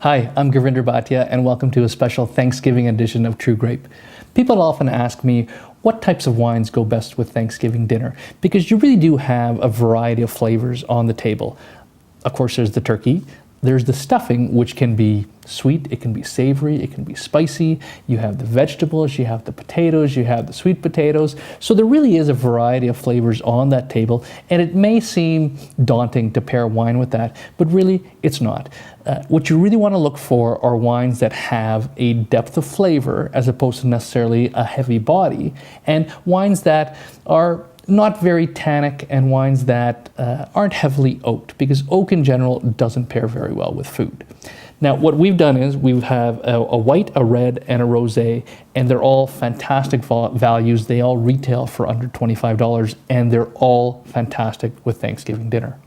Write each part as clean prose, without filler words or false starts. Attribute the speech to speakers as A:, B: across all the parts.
A: Hi, I'm Gurvinder Bhatia, and welcome to a special Thanksgiving edition of True Grape. People often ask me what types of wines go best with Thanksgiving dinner, because you really do have a variety of flavors on the table. Of course, there's the turkey. There's the stuffing, which can be sweet, it can be savory, it can be spicy. You have the vegetables, you have the potatoes, you have the sweet potatoes. So there really is a variety of flavors on that table, and it may seem daunting to pair wine with that, but really it's not. What you really want to look for are wines that have a depth of flavor as opposed to necessarily a heavy body, and wines that are not very tannic, and wines that aren't heavily oaked, because oak in general doesn't pair very well with food. Now, what we've done is we have a white, a red, and a rosé, and they're all fantastic values. They all retail for under $25, and they're all fantastic with Thanksgiving dinner.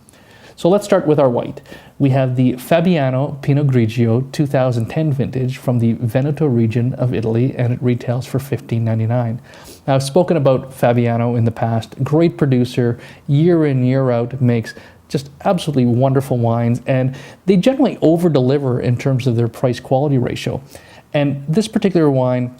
A: So let's start with our white. We have the Fabiano Pinot Grigio 2010 vintage from the Veneto region of Italy, and it retails for $15.99. Now, I've spoken about Fabiano in the past. Great producer, year in, year out, makes just absolutely wonderful wines, and they generally over-deliver in terms of their price-quality ratio. And this particular wine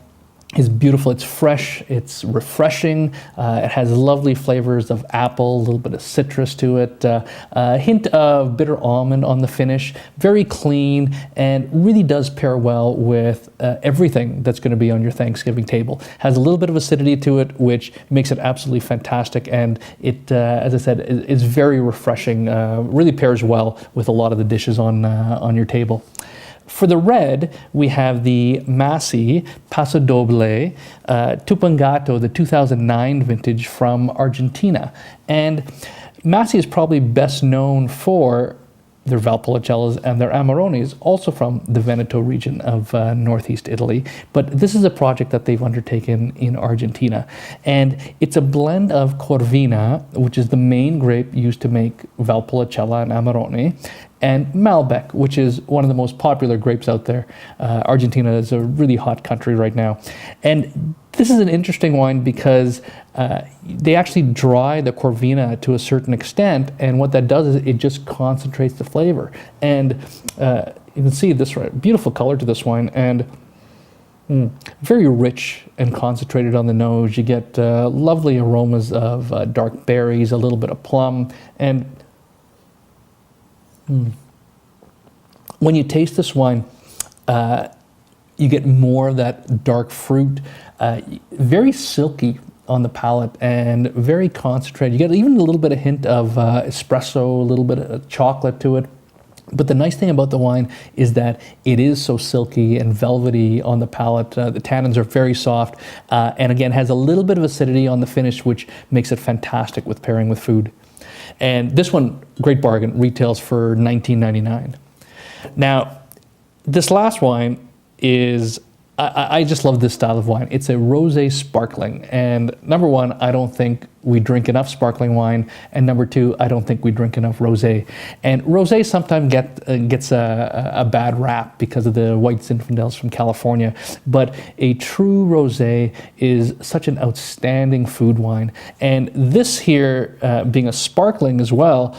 A: is beautiful. It's fresh, it's refreshing, it has lovely flavors of apple, a little bit of citrus to it, a hint of bitter almond on the finish, very clean, and really does pair well with everything that's going to be on your Thanksgiving table. Has a little bit of acidity to it, which makes it absolutely fantastic, and it, as I said, is very refreshing, really pairs well with a lot of the dishes on your table. For the red, we have the Masi Passo Doble Tupungato, the 2009 vintage from Argentina. And Masi is probably best known for their Valpolicellas and their Amarones, also from the Veneto region of northeast Italy. But this is a project that they've undertaken in Argentina. And it's a blend of Corvina, which is the main grape used to make Valpolicella and Amarone, and Malbec, which is one of the most popular grapes out there. Argentina is a really hot country right now. And this is an interesting wine because they actually dry the Corvina to a certain extent, and what that does is it just concentrates the flavor. And you can see this beautiful color to this wine, and very rich and concentrated on the nose. You get lovely aromas of dark berries, a little bit of plum, and when you taste this wine, you get more of that dark fruit, very silky on the palate and very concentrated. You get even a little bit of hint of espresso, a little bit of chocolate to it. But the nice thing about the wine is that it is so silky and velvety on the palate. The tannins are very soft, and again, has a little bit of acidity on the finish, which makes it fantastic with pairing with food. And this one, great bargain, retails for $19.99. Now, this last wine is, I just love this style of wine. It's a rosé sparkling. And number one, I don't think we drink enough sparkling wine. And number two, I don't think we drink enough rosé. And rosé sometimes gets a bad rap because of the white Zinfandels from California. But a true rosé is such an outstanding food wine. And this here, being a sparkling as well,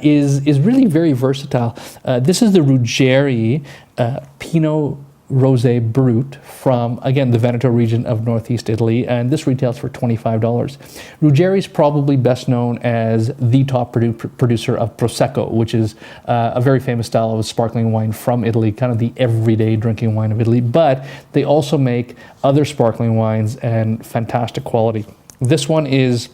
A: is really very versatile. This is the Ruggeri Pinot Rosé Brut from, again, the Veneto region of northeast Italy, and this retails for $25. Ruggeri is probably best known as the top producer of Prosecco, which is a very famous style of sparkling wine from Italy, kind of the everyday drinking wine of Italy, but they also make other sparkling wines and fantastic quality. This one is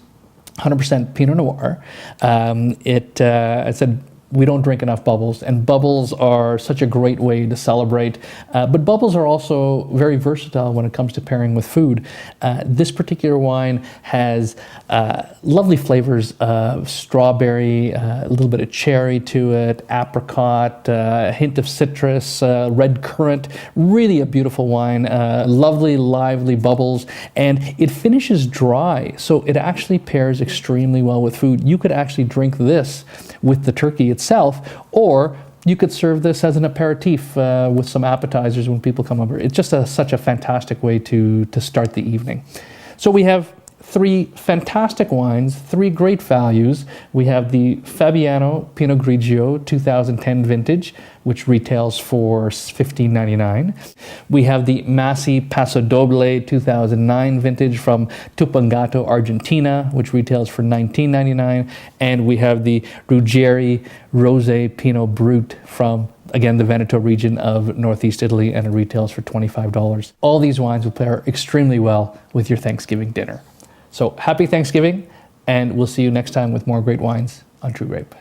A: 100% Pinot Noir. I said, we don't drink enough bubbles, and bubbles are such a great way to celebrate, but bubbles are also very versatile when it comes to pairing with food. This particular wine has lovely flavors of strawberry, a little bit of cherry to it, apricot, a hint of citrus, red currant, really a beautiful wine, lovely, lively bubbles, and it finishes dry, so it actually pairs extremely well with food. You could actually drink this with the turkey itself, or you could serve this as an aperitif with some appetizers when people come over. It's just such a fantastic way to start the evening. So we have three fantastic wines, three great values. We have the Fabiano Pinot Grigio 2010 vintage, which retails for $15.99. We have the Masi Passo Doble 2009 vintage from Tupungato, Argentina, which retails for $19.99. And we have the Ruggeri Rosé Pinot Brut from, again, the Veneto region of Northeast Italy, and it retails for $25. All these wines will pair extremely well with your Thanksgiving dinner. So happy Thanksgiving, and we'll see you next time with more great wines on True Grape.